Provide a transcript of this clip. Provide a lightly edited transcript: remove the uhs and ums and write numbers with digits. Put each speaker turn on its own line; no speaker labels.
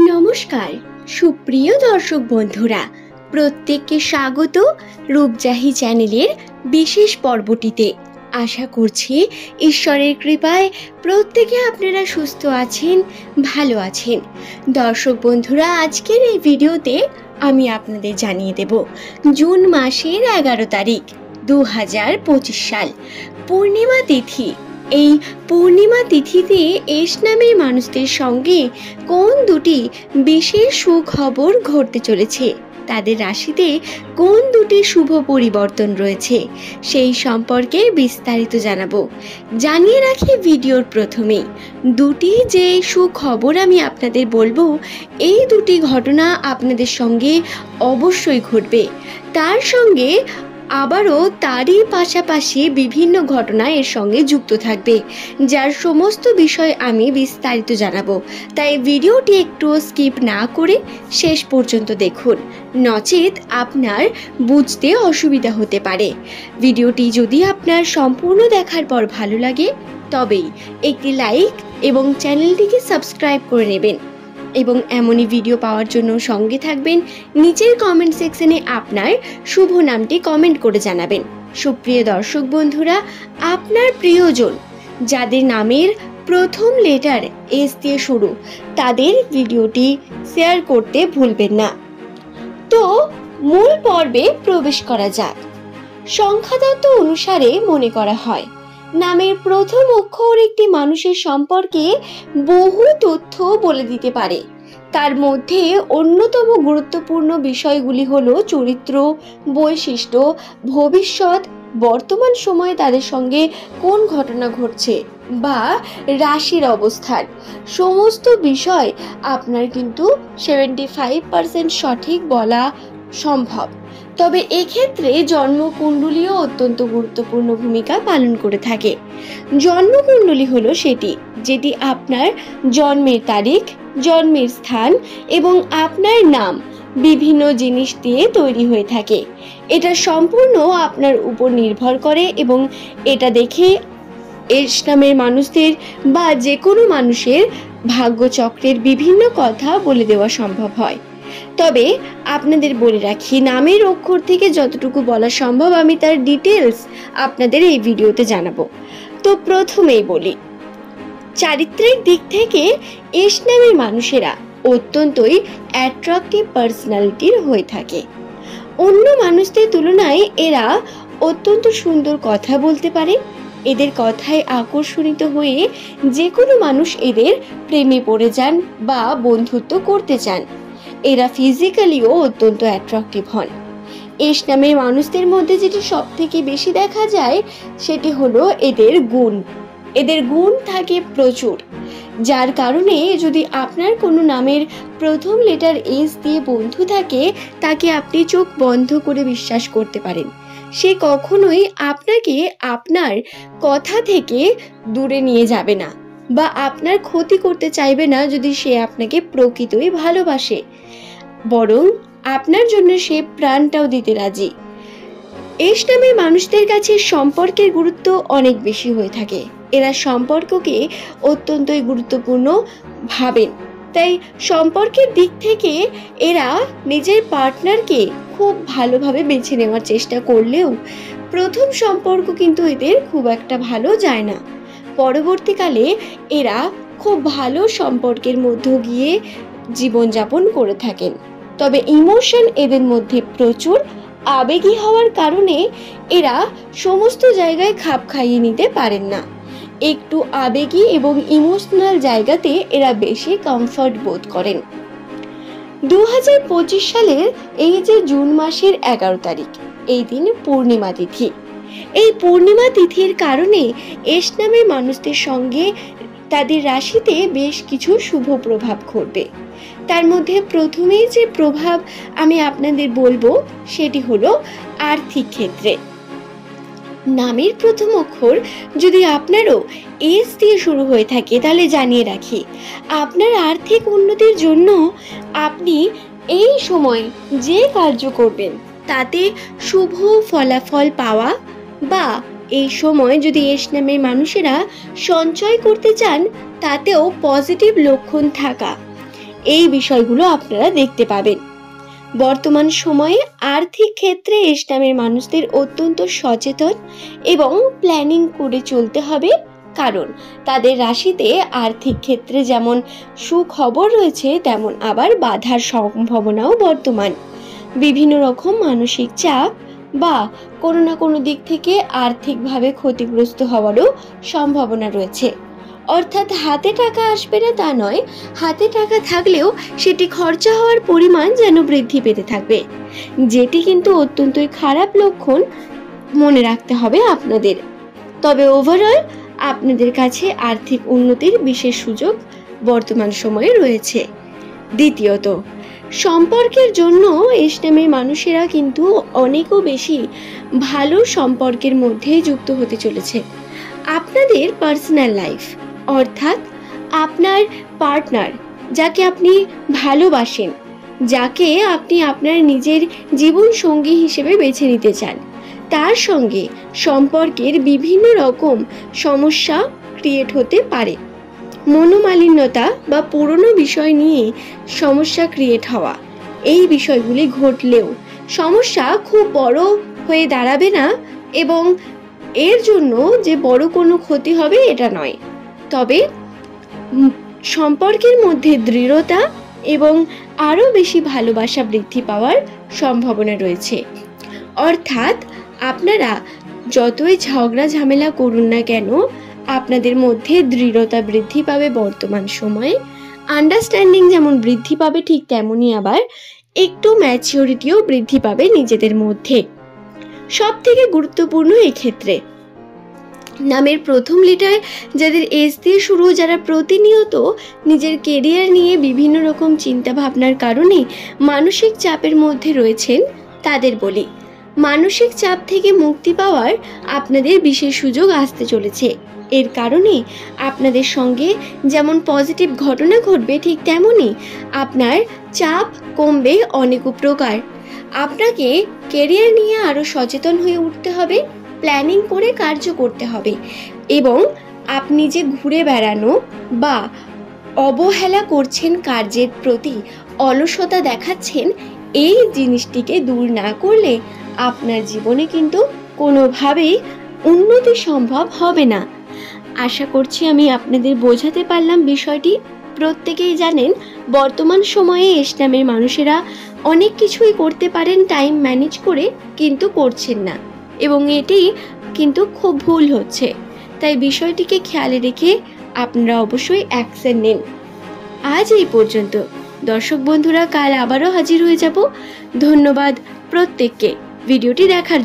নমস্কার সুপ্রিয় দর্শক বন্ধুরা, প্রত্যেককে স্বাগত রূপজাহি চ্যানেলের বিশেষ পর্বটিতে। আশা করছি ঈশ্বরের কৃপায় প্রত্যেকে আপনারা সুস্থ আছেন, ভালো আছেন। দর্শক বন্ধুরা, আজকের এই ভিডিওতে আমি আপনাদের জানিয়ে দেব জুন মাসের 11 তারিখ 2025 সাল পূর্ণিমা তিথি। এই পূর্ণিমা তিথিতে এস নামের মানুষদের সঙ্গে কোন দুটি বিশেষ সুখবর ঘটতে চলেছে, তাদের রাশিতে কোন দুটি শুভ পরিবর্তন রয়েছে, সেই সম্পর্কে বিস্তারিত জানাবো। জানিয়ে রাখি ভিডিওর প্রথমেই দুটি যে সুখবর আমি আপনাদের বলবো, এই দুটি ঘটনা আপনাদের সঙ্গে অবশ্যই ঘটবে। তার সঙ্গে আবারও তারই পাশাপাশি বিভিন্ন ঘটনা এর সঙ্গে যুক্ত থাকবে, যার সমস্ত বিষয় আমি বিস্তারিত জানাবো। তাই ভিডিওটি একটু স্কিপ না করে শেষ পর্যন্ত দেখুন, নচেত আপনার বুঝতে অসুবিধা হতে পারে। ভিডিওটি যদি আপনার সম্পূর্ণ দেখার পর ভালো লাগে তবেই একটি লাইক এবং চ্যানেলটিকে সাবস্ক্রাইব করে নেবেন এবং এমনই ভিডিও পাওয়ার জন্য সঙ্গে থাকবেন। নিচের কমেন্ট সেকশনে আপনার শুভ নামটি কমেন্ট করে জানাবেন। সুপ্রিয় দর্শক বন্ধুরা, আপনার প্রিয়জন যাদের নামের প্রথম লেটার এস দিয়ে শুরু, তাদের ভিডিওটি শেয়ার করতে ভুলবেন না। তো মূল পর্বে প্রবেশ করা যাক। সংখ্যাতত্ত্ব অনুসারে মনে করা হয় নামের প্রথম অক্ষর একটি মানুষের সম্পর্কে বহু তথ্য বলে দিতে পারে। তার মধ্যে অন্যতম গুরুত্বপূর্ণ বিষয়গুলি হলো চরিত্র, বৈশিষ্ট্য, ভবিষ্যৎ, বর্তমান সময়ে তাদের সঙ্গে কোন ঘটনা ঘটছে বা রাশির অবস্থান। সমস্ত বিষয় আপনার কিন্তু 75% সঠিক বলা সম্ভব। তবে এক্ষেত্রে জন্মকুণ্ডলীও অত্যন্ত গুরুত্বপূর্ণ ভূমিকা পালন করে থাকে। জন্মকুণ্ডলী হলো সেটি যেটি আপনার জন্মের তারিখ, জন্মের স্থান এবং আপনার নাম বিভিন্ন জিনিস দিয়ে তৈরি হয়ে থাকে। এটা সম্পূর্ণ আপনার উপর নির্ভর করে এবং এটা দেখে এস নামের মানুষদের বা যে কোনো মানুষের ভাগ্যচক্রের বিভিন্ন কথা বলে দেওয়া সম্ভব হয়। তবে আপনাদের বলে রাখি, নামের অক্ষর থেকে যতটুকু বলা সম্ভব আমি তার ডিটেলস আপনাদের এই ভিডিওতে জানাবো। তো প্রথমেই বলি, চারিত্রিক দিক থেকে এস নামের মানুষেরা অত্যন্তই অ্যাট্রাকটিভ পার্সোনালিটির হয়ে থাকে। অন্য মানুষদের তুলনায় এরা অত্যন্ত সুন্দর কথা বলতে পারে। এদের কথায় আকর্ষিত হয়ে যে কোনো মানুষ এদের প্রেমে পড়ে যান বা বন্ধুত্ব করতে চান। এরা ফিজিক্যালিও অত্যন্ত অ্যাট্রাকটিভ হন। এস নামের মানুষদের মধ্যে যেটি সব থেকে বেশি দেখা যায় সেটি হলো এদের গুণ। এদের গুণ থাকে প্রচুর, যার কারণে যদি আপনার কোনো নামের প্রথম লেটার এস দিয়ে বন্ধু থাকে, তাকে আপনি চোখ বন্ধ করে বিশ্বাস করতে পারেন। সে কখনোই আপনাকে আপনার কথা থেকে দূরে নিয়ে যাবে না বা আপনার ক্ষতি করতে চাইবে না যদি সে আপনাকে প্রকৃতই ভালোবাসে, বরং আপনার জন্য সে প্রাণটাও দিতে রাজি। এস নামের মানুষদের কাছে সম্পর্কের গুরুত্ব অনেক বেশি হয়ে থাকে। এরা সম্পর্ককে অত্যন্তই গুরুত্বপূর্ণ ভাবেন। তাই সম্পর্কের দিক থেকে এরা নিজের পার্টনারকে খুব ভালোভাবে বেছে নেওয়ার চেষ্টা করলেও প্রথম সম্পর্ক কিন্তু এদের খুব একটা ভালো যায় না। পরবর্তীকালে এরা খুব ভালো সম্পর্কের মধ্য গিয়ে জীবনযাপন করে থাকেন। তবে ইমোশন এদের মধ্যে প্রচুর। আবেগী হওয়ার কারণে এরা সমস্ত জায়গায় খাপ খাইয়ে নিতে পারেন না। একটু আবেগী এবং ইমোশনাল জায়গাতে এরা বেশি কমফর্ট বোধ করেন। 2025 সালের এই যে জুন মাসের 11 তারিখ, এই দিন পূর্ণিমা তিথি। এই পূর্ণিমা তিথির কারণে এস নামের মানুষদের সঙ্গে তাদের রাশিতে বেশ কিছু শুভ প্রভাব ঘটবে। তার মধ্যে প্রথমেই যে প্রভাব আমি আপনাদের বলবো সেটি হলো আর্থিক ক্ষেত্রে। নামের প্রথম অক্ষর যদি আপনারও এস দিয়ে শুরু হয়ে থাকে, তাহলে জানিয়ে রাখি আপনার আর্থিক উন্নতির জন্য আপনি এই সময় যে কার্য করবেন তাতে শুভ ফলাফল পাওয়া, বা এই সময় যদি এস নামের মানুষেরা সঞ্চয় করতে চান তাতেও পজিটিভ লক্ষণ থাকা, এই বিষয়গুলো আপনারা দেখতে পাবেন। বর্তমান সময়ে আর্থিক ক্ষেত্রে এস নামের মানুষদের অত্যন্ত সচেতন এবং প্ল্যানিং করে চলতে হবে, কারণ তাদের রাশিতে আর্থিক ক্ষেত্রে যেমন সুখবর রয়েছে তেমন আবার বাধার সম্ভাবনাও বর্তমান। বিভিন্ন রকম মানসিক চাপ বা কোনো না কোনো দিক থেকে আর্থিকভাবে ক্ষতিগ্রস্ত হওয়ারও সম্ভাবনা রয়েছে। অর্থাৎ হাতে টাকা আসবে না তা নয়, হাতে টাকা থাকলেও সেটি খরচা হওয়ার পরিমাণ যেন বৃদ্ধি পেতে থাকবে, যেটি কিন্তু অত্যন্তই খারাপ লক্ষণ, মনে রাখতে হবে আপনাদের। তবে ওভারঅল আপনাদের কাছে আর্থিক উন্নতির বিশেষ সুযোগ বর্তমান সময়ে রয়েছে। দ্বিতীয়ত, সম্পর্কের জন্য এস নামের মানুষেরা কিন্তু অনেকও বেশি ভালো সম্পর্কের মধ্যে যুক্ত হতে চলেছে। আপনাদের পার্সোনাল লাইফ অর্থাৎ আপনার পার্টনার, যাকে আপনি ভালোবাসেন, যাকে আপনি আপনার নিজের জীবন সঙ্গী হিসেবে বেছে নিতে চান, তার সঙ্গে সম্পর্কের বিভিন্ন রকম সমস্যা ক্রিয়েট হতে পারে। মনোমালিন্যতা বা পুরনো বিষয় নিয়ে সমস্যা ক্রিয়েট হওয়া, এই বিষয়গুলি ঘটলেও সমস্যা খুব বড় হয়ে দাঁড়াবে না এবং এর জন্য যে বড় কোনো ক্ষতি হবে এটা নয়। তবে সম্পর্কের মধ্যে দৃঢ়তা এবং আরও বেশি ভালোবাসা বৃদ্ধি পাওয়ার সম্ভাবনা রয়েছে। অর্থাৎ আপনারা যতই ঝগড়া ঝামেলা করুন না কেন, আপনাদের মধ্যে দৃঢ়তা বৃদ্ধি পাবে বর্তমান সময়ে। আন্ডারস্ট্যান্ডিং যেমন বৃদ্ধি পাবে, ঠিক তেমনই আবার একটু ম্যাচিওরিটিও বৃদ্ধি পাবে নিজেদের মধ্যে। সব থেকে গুরুত্বপূর্ণ এক্ষেত্রে নামের প্রথম লেটার যাদের এস দিয়ে শুরু, যারা প্রতিনিয়ত নিজের কেরিয়ার নিয়ে বিভিন্ন রকম চিন্তা ভাবনার কারণে মানসিক চাপের মধ্যে রয়েছেন, তাদের বলি, মানসিক চাপ থেকে মুক্তি পাওয়ার আপনাদের বিশেষ সুযোগ আসতে চলেছে। এর কারণে আপনাদের সঙ্গে যেমন পজিটিভ ঘটনা ঘটবে, ঠিক তেমনই আপনার চাপ কমবে অনেক প্রকার। আপনাকে কেরিয়ার নিয়ে আরও সচেতন হয়ে উঠতে হবে, প্ল্যানিং করে কার্য করতে হবে এবং আপনি যে ঘুরে বেড়ানো বা অবহেলা করছেন, কার্যের প্রতি অলসতা দেখাচ্ছেন, এই জিনিসটিকে দূর না করলে আপনার জীবনে কিন্তু কোনোভাবেই উন্নতি সম্ভব হবে না। আশা করছি আমি আপনাদের বোঝাতে পারলাম বিষয়টি। প্রত্যেকেই জানেন বর্তমান সময়ে এস নামের মানুষেরা অনেক কিছুই করতে পারেন টাইম ম্যানেজ করে, কিন্তু করছেন না এবং এটি কিন্তু খুব ভুল হচ্ছে। তাই বিষয়টিকে খেয়ালে রেখে আপনারা অবশ্যই অ্যাকশন নিন। আজ এই পর্যন্ত দর্শক বন্ধুরা, কাল আবারও হাজির হয়ে যাব। ধন্যবাদ প্রত্যেককে ভিডিওটি দেখার